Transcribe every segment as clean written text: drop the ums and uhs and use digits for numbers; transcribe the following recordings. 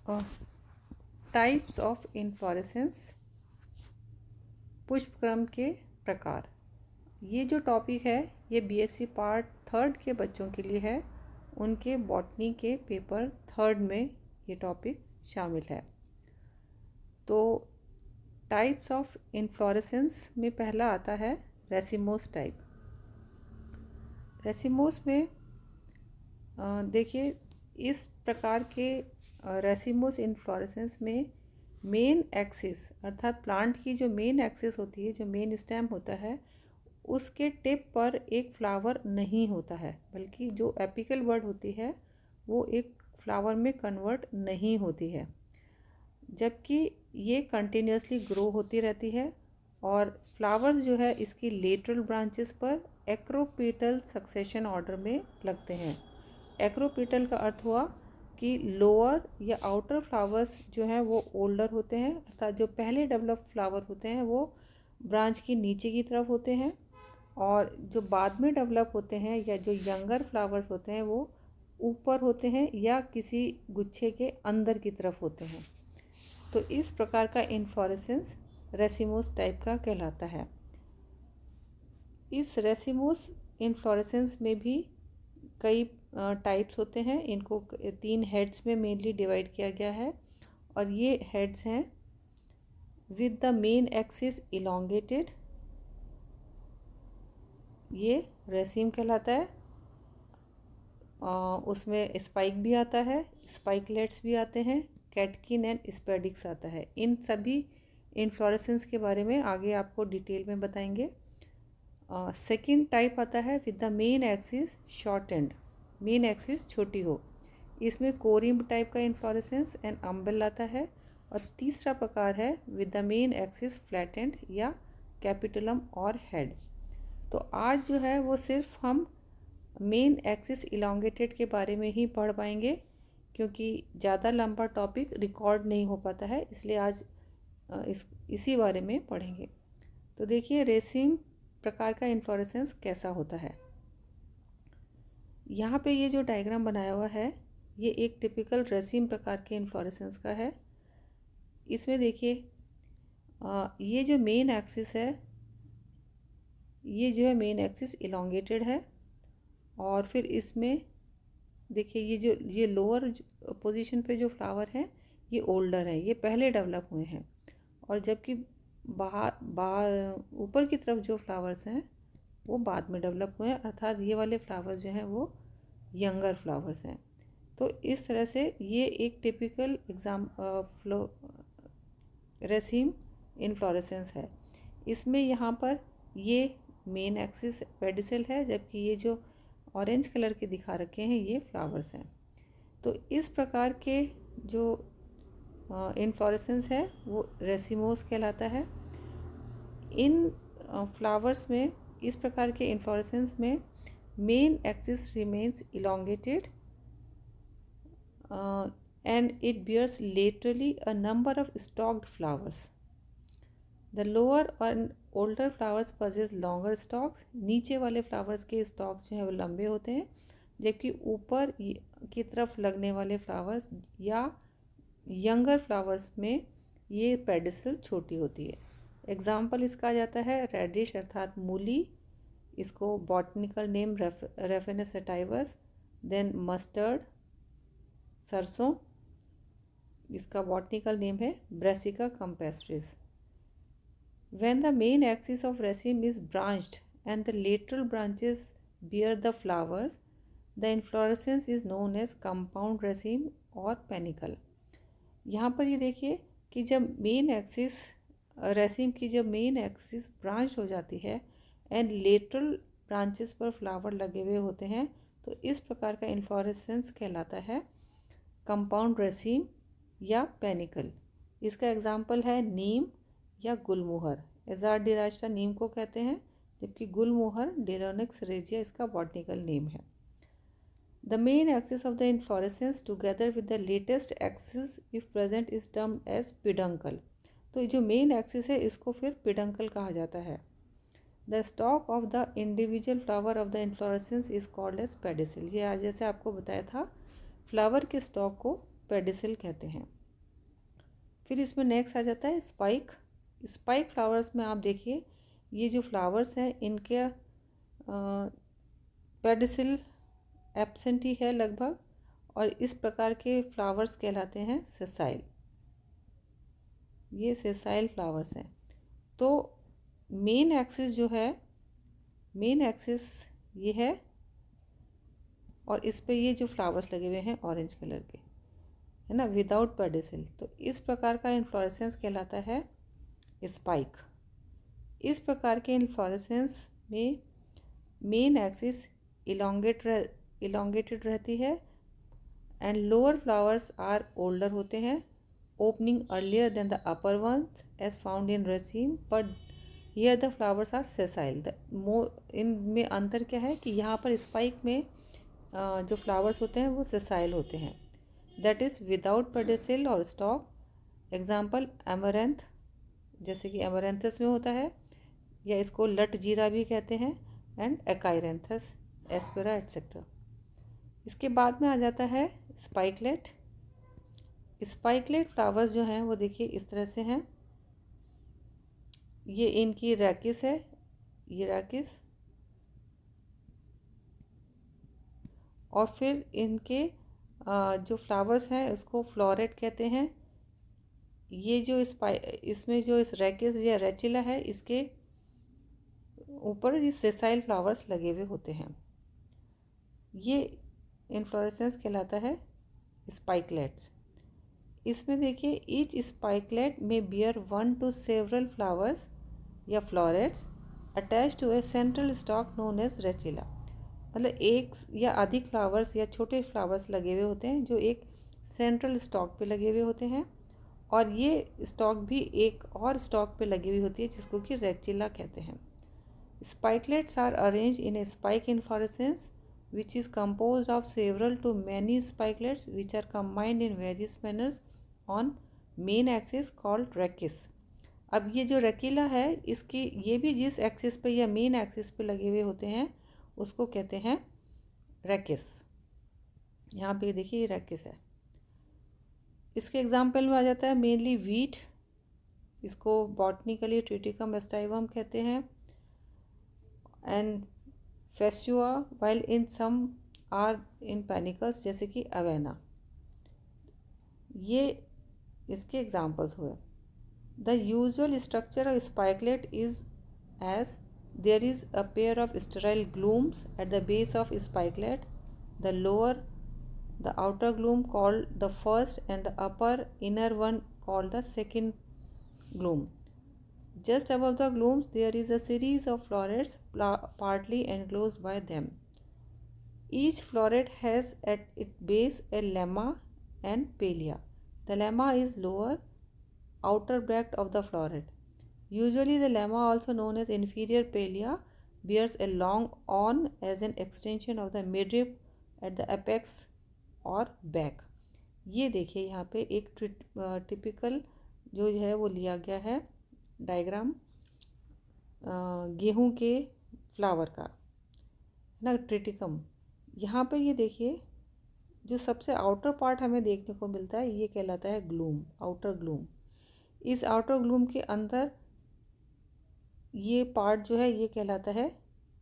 Types of inflorescence, पुष्पक्रम के प्रकार। ये जो टॉपिक है ये बीएससी पार्ट 3 के बच्चों के लिए है। उनके बॉटनी के पेपर 3 में ये टॉपिक शामिल है। तो टाइप्स ऑफ इन्फ्लोरेसेंस में पहला आता है रेसिमोस टाइप। रेसिमोस में देखिए इस प्रकार के रेसिमोस इन्फ्लोरेसेंस में मेन एक्सिस अर्थात प्लांट की जो मेन एक्सिस होती है, जो मेन स्टेम होता है, उसके टिप पर एक फ्लावर नहीं होता है, बल्कि जो एपिकल बड होती है वो एक फ्लावर में कन्वर्ट नहीं होती है, जबकि ये कंटिन्यूसली ग्रो होती रहती है। और फ्लावर्स जो है इसकी लेटरल ब्रांचेस पर एक्रोपेटल सक्सेशन ऑर्डर में लगते हैं। एक्रोपेटल का अर्थ हुआ कि लोअर या आउटर फ्लावर्स जो हैं वो ओल्डर होते हैं, अर्थात जो पहले डेवलप फ्लावर होते हैं वो ब्रांच की नीचे की तरफ होते हैं, और जो बाद में डेवलप होते हैं या जो यंगर फ्लावर्स होते हैं वो ऊपर होते हैं या किसी गुच्छे के अंदर की तरफ होते हैं। तो इस प्रकार का इन्फ्लोरेसेंस रेसिमोस टाइप का कहलाता है। इस रेसिमोस इन्फ्लोरेसेंस में भी कई टाइप्स होते हैं। इनको 3 हेड्स में मेनली डिवाइड किया गया है, और ये हेड्स हैं with the main axis elongated, ये रेसिम कहलाता है। उसमें स्पाइक भी आता है, स्पाइकलेट्स भी आते हैं, कैटकिन एंड स्पेडिक्स आता है। इन सभी इन्फ्लोरेसेंस के बारे में आगे आपको डिटेल में बताएंगे। सेकेंड टाइप आता है with the main axis short and, main axis छोटी हो। इसमें कोरिम्ब टाइप का इन्फ्लोरेसेंस एंड अम्बेल आता है। और तीसरा प्रकार है with the main axis flat and या कैपिटुलम और हेड। तो आज जो है वो सिर्फ हम मेन एक्सिस इलोंगेटेड के बारे में ही पढ़ पाएंगे, क्योंकि ज़्यादा लंबा टॉपिक रिकॉर्ड नहीं हो पाता है, इसलिए आज इसी बारे में पढ़ेंगे। तो देखिए रेसिम प्रकार का इन्फ्लोरेसेंस कैसा होता है। यहाँ पे ये जो डायग्राम बनाया हुआ है ये एक टिपिकल रेसिम प्रकार के इन्फ्लोरेसेंस का है। इसमें देखिए ये जो मेन एक्सिस है, ये जो है मेन एक्सिस इलोंगेटेड है, और फिर इसमें देखिए ये लोअर पोजीशन पे जो फ्लावर हैं ये ओल्डर है, ये पहले डेवलप हुए हैं, और जबकि बाहर ऊपर की तरफ जो फ्लावर्स हैं वो बाद में डेवलप हुए हैं, अर्थात ये वाले फ्लावर्स जो हैं वो यंगर फ्लावर्स हैं। तो इस तरह से ये एक टिपिकल रेसिम इन्फ्लोरेसेंस है। इसमें यहाँ पर ये मेन एक्सिस पेडिसल है, जबकि ये जो ऑरेंज कलर के दिखा रखे हैं ये फ्लावर्स हैं। तो इस प्रकार के जो इन्फ्लोरेसेंस है वो रेसिमोस कहलाता है। इन फ्लावर्स में, इस प्रकार के इन्फ्लोरेसेंस में main axis remains elongated and it bears laterally a number of stalked flowers. The lower and older flowers possess longer stalks. नीचे वाले फ्लावर्स के स्टॉक्स जो हैं वो लंबे होते हैं, जबकि ऊपर की तरफ लगने वाले फ्लावर्स या यंगर फ्लावर्स में ये पेडिसल छोटी होती है। एग्जाम्पल इसका आ जाता है रेडिश अर्थात मूली, इसको botanical name Raphanus sativus. Then mustard सरसों, इसका बॉटनिकल नेम है Brassica campestris. When the main axis of raceme is branched and the lateral branches bear the flowers, the inflorescence is known as compound raceme और panicle. यहाँ पर ये देखिए कि जब मेन एक्सिस रेसिम की जब मेन एक्सिस ब्रांच हो जाती है एंड लेटरल ब्रांचेस पर फ्लावर लगे हुए होते हैं, तो इस प्रकार का इन्फ्लोरेसेंस कहलाता है कंपाउंड रेसिम या पेनिकल। इसका एग्जाम्पल है नीम या गुलमोहर। एजार्डिरास्टा नीम को कहते हैं, जबकि गुलमोहर डेरोनिक्स रेजिया इसका बॉटनिकल नेम है। The main axis of the inflorescence together with the latest axis if present is termed as peduncle. तो जो मेन एक्सिस है इसको फिर पिडंकल कहा जाता है। The stalk of the individual flower of the inflorescence is called as pedicel. ये आज जैसे आपको बताया था, फ्लावर के स्टॉक को पेडिसल कहते हैं। फिर इसमें नेक्स्ट आ जाता है स्पाइक। स्पाइक फ्लावर्स में आप देखिए ये जो फ्लावर्स हैं इनके पेडिसिल एब्सेंट ही है लगभग, और इस प्रकार के फ्लावर्स कहलाते हैं सेसाइल। ये सेसाइल फ्लावर्स हैं। तो मेन एक्सिस जो है, मेन एक्सिस ये है, और इस पे ये जो फ्लावर्स लगे हुए हैं ऑरेंज कलर के, है ना, विदाउट पेडिसिल। तो इस प्रकार का इन्फ्लोरेसेंस कहलाता है स्पाइक। इस प्रकार के इन्फ्लोरेसेंस में मेन एक्सिस इलोंगेटेड रहती है and lower flowers are older होते हैं, opening earlier than the upper ones as found in raceme, but here the flowers are sessile. इनमें अंतर क्या है कि यहाँ पर स्पाइक में जो फ्लावर्स होते हैं वो सेसाइल होते हैं, दैट इज़ विदाउट पेडिसिल और स्टॉक। एग्जाम्पल एमरैंथ, जैसे कि एमरैंथस में होता है, या इसको लट जीरा भी कहते हैं, एंड एकाइरेंथस एस्पेरा एट्सेट्रा। इसके बाद में आ जाता है स्पाइकलेट। स्पाइकलेट फ्लावर्स जो हैं वो देखिए इस तरह से हैं। ये इनकी रैकिस है, ये रैकिस, और फिर इनके जो फ्लावर्स हैं उसको फ्लोरेट कहते हैं। ये जो इसमें जो इस रैकिस या रेचिला है इसके ऊपर ये सेसाइल फ्लावर्स लगे हुए होते हैं। ये इन्फ्लोरेसेंस कहलाता है स्पाइकलेट्स। इसमें देखिए ईच स्पाइकलेट में बियर 1 to several फ्लावर्स या florets attach to a central stalk known as rachilla. मतलब एक या अधिक फ्लावर्स या छोटे फ्लावर्स लगे हुए होते हैं जो एक सेंट्रल स्टॉक पे लगे हुए होते हैं, और ये स्टॉक भी एक और स्टॉक पे लगी हुई होती है जिसको कि रेचिला कहते हैं। Spikelets are arranged in a spike inflorescence which is composed of several to many spikelets which are combined in various manners on main axis called rachis। अब ये जो रेकिला है इसकी ये भी जिस एक्सिस पे या मेन एक्सिस पे लगे हुए होते हैं उसको कहते हैं रैकिस। यहाँ पे देखिए ये रैकिस है। इसके एग्जाम्पल में आ जाता है मेनली वीट, इसको बॉटनिकली ट्रिटिकम एस्टाइवम कहते हैं, and Festuca, while in some are in panicles जैसे कि अवेना। ये इसके एग्जाम्पल्स हुए। The usual structure of spikelet is as there is a pair of sterile glumes at the base of spikelet, the lower the outer gloom called the first and the upper inner one called the second gloom. Just above the glooms there is a series of florets partly enclosed by them. Each floret has at its base a lemma and palea. The lemma is lower outer bract of the floret. Usually the lemma, also known as inferior palea, bears a long awn as an extension of the midrib at the apex और back. ये देखिए यहाँ पे एक typical जो है वो लिया गया है डायग्राम गेहूं के फ्लावर का, ना, ट्रिटिकम। यहाँ पे ये देखिए जो सबसे आउटर पार्ट हमें देखने को मिलता है ये कहलाता है ग्लूम, आउटर ग्लूम। इस आउटर ग्लूम के अंदर ये पार्ट जो है ये कहलाता है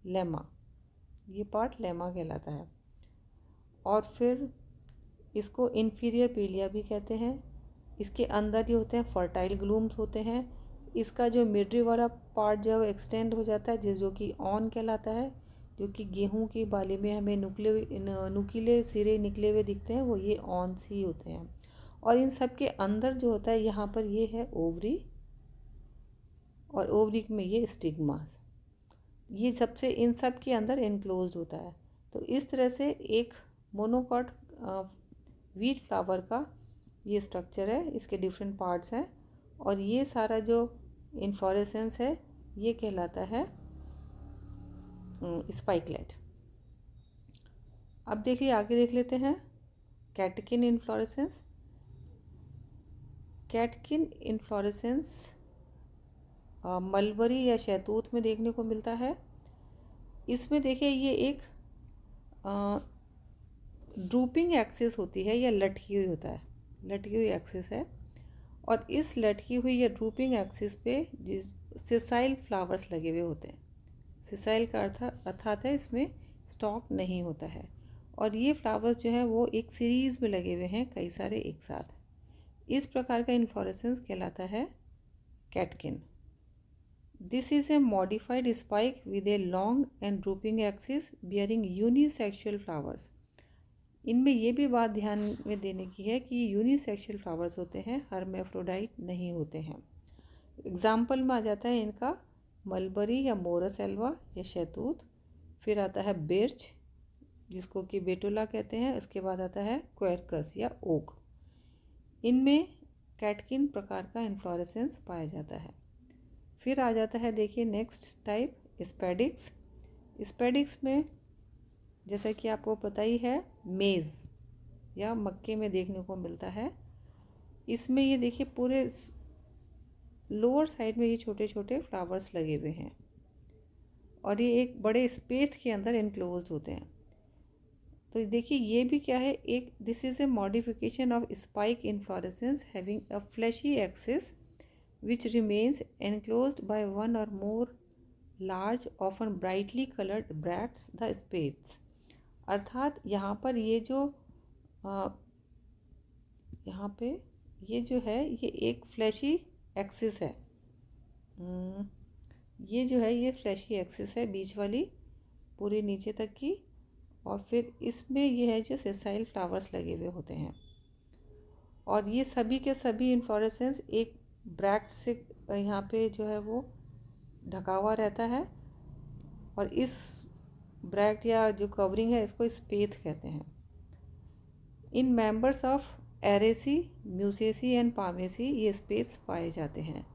लेमा, ये पार्ट लेमा कहलाता है। और फिर इसको इन्फीरियर पेलिया भी कहते हैं। इसके अंदर ये होते हैं फर्टाइल ग्लूम्स होते हैं। इसका जो मिडरी वाला पार्ट जो है वो एक्सटेंड हो जाता है जो कि ऑन कहलाता है, जो कि गेहूं की बाली में हमें नुकीले सिरे निकले हुए दिखते हैं, वो ये ऑन्स ही होते हैं। और इन सब के अंदर जो होता है यहाँ पर ये है ओवरी, और ओवरी में ये स्टिग्मा, ये सबसे इन सब के अंदर इनक्लोज होता है। तो इस तरह से एक मोनोकॉट वीट फ्लावर का ये स्ट्रक्चर है, इसके डिफरेंट पार्ट्स हैं, और ये सारा जो इन्फ्लोरेसेंस है ये कहलाता है स्पाइकलेट। अब देखिए आगे देख लेते हैं catkin inflorescence. Catkin inflorescence mulberry या शहतूत में देखने को मिलता है। इसमें देखिए ये एक ड्रूपिंग एक्सिस होती है या लटकी हुई होता है, लटकी हुई एक्सिस है, और इस लटकी हुई या ड्रूपिंग एक्सिस पे सिसाइल फ्लावर्स लगे हुए होते हैं। सिसाइल का अर्थात है इसमें स्टॉक नहीं होता है। और ये फ्लावर्स जो है वो एक सीरीज़ में लगे हुए हैं, कई सारे एक साथ। इस प्रकार का इन्फ्लोरेसेंस कहलाता है catkin. This is a modified spike with a long and drooping axis bearing unisexual flowers. इनमें ये भी बात ध्यान में देने की है कि यूनिसेक्सुअल फ्लावर्स होते हैं, हर्मेफ्रोडाइट नहीं होते हैं। एग्जाम्पल में आ जाता है इनका मलबरी या मोरस एल्वा या शहतूत, फिर आता है बिर्च जिसको कि बेटुला कहते हैं, उसके बाद आता है क्वेरकस या ओक। इनमें कैटकिन प्रकार का इन्फ्लोरेसेंस पाया जाता है। फिर आ जाता है देखिए नेक्स्ट टाइप स्पेडिक्स। स्पेडिक्स में जैसा कि आपको पता ही है मेज़ या मक्के में देखने को मिलता है। इसमें ये देखिए पूरे लोअर साइड में ये छोटे छोटे फ्लावर्स लगे हुए हैं और ये एक बड़े स्पेस के अंदर इनक्लोज होते हैं। तो देखिए ये भी क्या है, एक this is a modification of spike inflorescence having a fleshy axis which remains enclosed by one or more large often brightly coloured bracts the spathe. अर्थात यहाँ पर ये जो यहाँ पे ये जो है ये एक फ्लैशी एक्सिस है। ये जो है ये फ्लैशी एक्सिस है बीच वाली पूरी नीचे तक की, और फिर इसमें ये है जो सेसाइल फ्लावर्स लगे हुए होते हैं। और ये सभी के सभी इन्फ्लोरेसेंस एक ब्रैक्ट से यहाँ पे जो है वो ढका हुआ रहता है, और इस ब्रैक्ट या जो कवरिंग है इसको स्पेथ कहते हैं। In members of Araceae, Musaceae and Palmaceae ये स्पेथ्स पाए जाते हैं।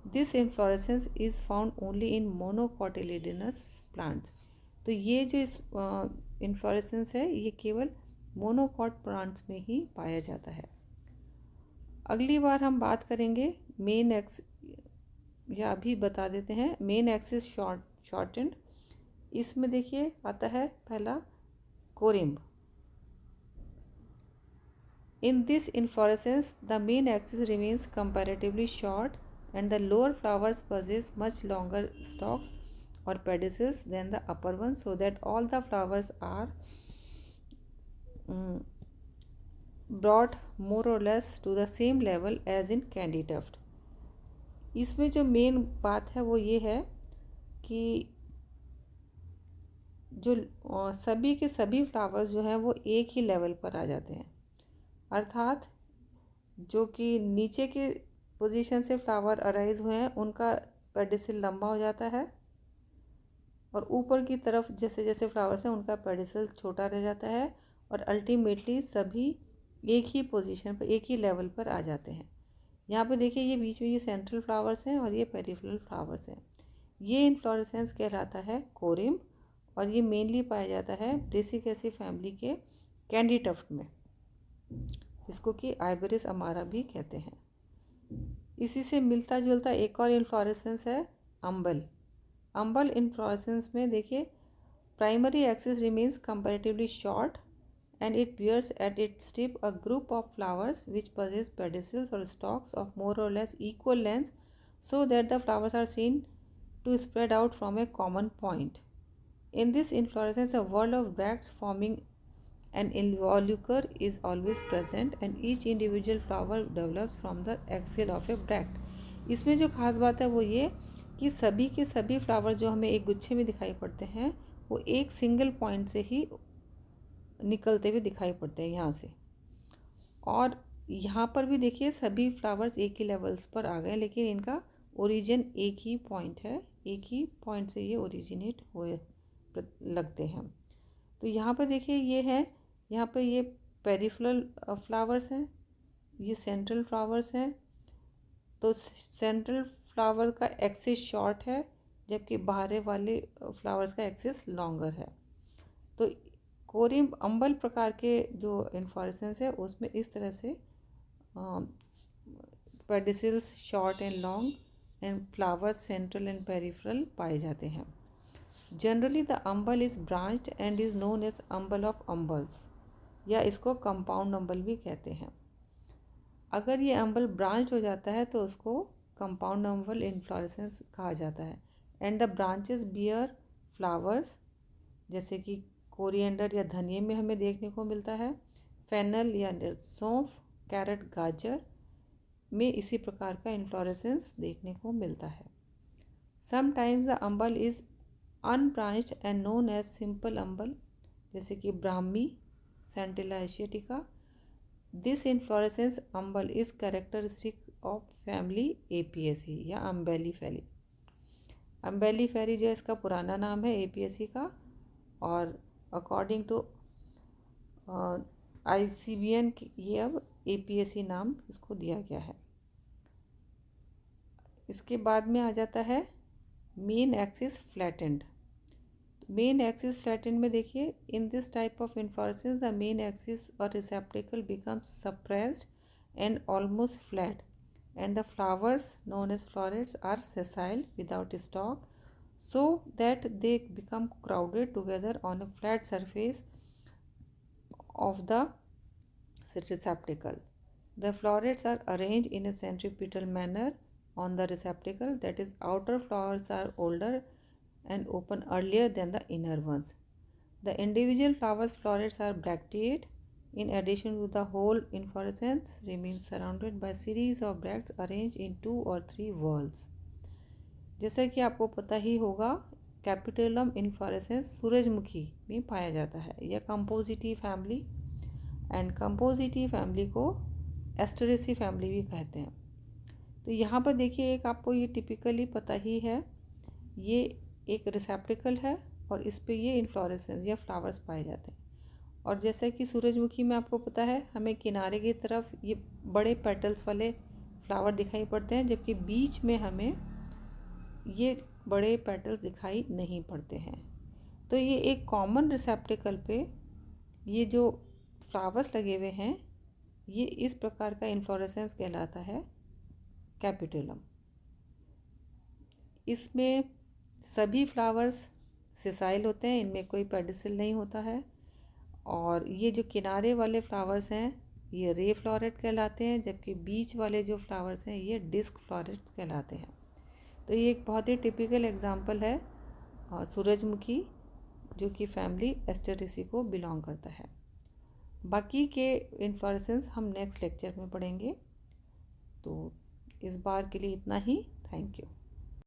This inflorescence is found only in monocotyledonous plants. तो ये जो इस इन्फ्लोरेसेंस है ये केवल मोनोकॉट प्लांट्स में ही पाया जाता है। अगली बार हम बात करेंगे मेन एक्स, या अभी बता देते हैं मेन एक्सिस शॉर्टेंड। इसमें देखिए आता है पहला कोरिम्ब। In this inflorescence, the main axis remains comparatively short and the lower flowers possess much longer stalks or pedicels than the upper ones, so that all the flowers are brought more or less to the same level as in candy tuft. इसमें जो main बात है वो ये है कि जो सभी के सभी फ्लावर्स जो हैं वो एक ही लेवल पर आ जाते हैं। अर्थात जो कि नीचे के पोजीशन से फ्लावर अराइज हुए हैं उनका पेडिसल लंबा हो जाता है, और ऊपर की तरफ जैसे जैसे फ्लावर्स हैं उनका पेडिसल छोटा रह जाता है, और अल्टीमेटली सभी एक ही पोजीशन पर एक ही लेवल पर आ जाते हैं। यहाँ पे देखिए ये बीच में ये सेंट्रल फ्लावर्स हैं और ये पेरिफेरल फ्लावर्स हैं। ये इन्फ्लोरेसेंस कहलाता है कोरिम्ब, और ये मेनली पाया जाता है ब्रेसिकेसी फैमिली के कैंडी टफ्ट में, जिसको कि आइबेरिस अमारा भी कहते हैं। इसी से मिलता जुलता एक और इन्फ्लोरेसेंस है अम्बल। अम्बल इन्फ्लोरेसेंस में देखिए primary axis remains comparatively short and it bears at its tip a group of flowers which possess pedicels or stalks of more or less equal length, so that the flowers are seen to spread out from a common point. In this inflorescence, a whorl of bracts forming an involucre is always present, and each individual flower develops from the axil of a bract. इसमें जो खास बात है वो ये कि सभी के सभी फ्लावर जो हमें एक गुच्छे में दिखाई पड़ते हैं वो एक सिंगल पॉइंट से ही निकलते हुए दिखाई पड़ते हैं यहाँ से। और यहाँ पर भी देखिए सभी फ्लावर्स एक ही लेवल्स पर आ गए, लेकिन इनका ओरिजिन एक ही पॉइंट है, एक ही पॉइंट से ये ओरिजिनेट हुए लगते हैं। तो यहाँ पर देखिए ये है, यहाँ पर ये पेरिफेरल फ्लावर्स हैं, ये सेंट्रल फ्लावर्स हैं। तो सेंट्रल फ्लावर का एक्सिस शॉर्ट है जबकि बाहर वाले फ्लावर्स का एक्सिस लॉन्गर है। तो कोरिम्ब अम्बल प्रकार के जो इन्फ्लोरेसेंस है उसमें इस तरह से pedicels short and long and flowers central and peripheral पाए जाते हैं। Generally the umbel is branched and is known as umbel of umbels, या इसको कंपाउंड अम्बल भी कहते हैं। अगर ये अम्बल ब्रांच हो जाता है तो उसको कंपाउंड अम्बल इन्फ्लोरेसेंस कहा जाता है। And the branches beer flowers, जैसे कि कोरिएंडर या धनिये में हमें देखने को मिलता है, फेनल या सौंफ, कैरेट, गाजर में इसी प्रकार का इन्फ्लोरेसेंस देखने को मिलता है। Sometimes the umbel is unbranched and known as simple umbel, जैसे कि ब्राह्मी, Centella asiatica. This inflorescence umbel is characteristic of family Apiaceae या अम्बेलिफेरी। अम्बेलिफेरी जो इसका पुराना नाम है एपियेसी का, और अकॉर्डिंग टू ICBN ये अब एपियेसी नाम इसको दिया गया है। इसके बाद में आ जाता है main axis flattened. Main axis flattened में देखिए, in this type of inflorescence the main axis or receptacle becomes suppressed and almost flat, and the flowers known as florets are sessile without stalk, so that they become crowded together on a flat surface of the receptacle. The florets are arranged in a centripetal manner on the receptacle, that is, outer flowers are older and open earlier than the inner ones. The individual florets are bracteate. In addition to the whole inflorescence remains surrounded by series of bracts arranged in 2 or 3 whorls. जैसा कि आपको पता ही होगा, capitulum inflorescence सूरजमुखी में पाया जाता है। यह Compositae family, and Compositae family को एस्टरेसी फैमिली भी कहते हैं। तो यहाँ पर देखिए, एक आपको ये टिपिकली पता ही है, ये एक रिसेप्टिकल है और इस पे ये इन्फ्लोरेसेंस या फ्लावर्स पाए जाते हैं। और जैसा कि सूरजमुखी में आपको पता है, हमें किनारे की तरफ ये बड़े पेटल्स वाले फ्लावर दिखाई पड़ते हैं, जबकि बीच में हमें ये बड़े पेटल्स दिखाई नहीं पड़ते हैं। तो ये एक कॉमन रिसेप्टिकल पे ये जो फ्लावर्स लगे हुए हैं, ये इस प्रकार का इन्फ्लोरेसेंस कहलाता है कैपिटुलम। इसमें सभी फ्लावर्स सेसाइल होते हैं, इनमें कोई पेडिसल नहीं होता है। और ये जो किनारे वाले फ्लावर्स हैं ये रे फ्लोरेट कहलाते हैं, जबकि बीच वाले जो फ्लावर्स हैं ये डिस्क फ्लोरेट्स कहलाते हैं। तो ये एक बहुत ही टिपिकल एग्जांपल है सूरजमुखी, जो कि फैमिली एस्टेरेसी को बिलोंग करता है। बाकी के इन्फ्लोरेसेंस हम नेक्स्ट लेक्चर में पढ़ेंगे। तो इस बार के लिए इतना ही। Thank you.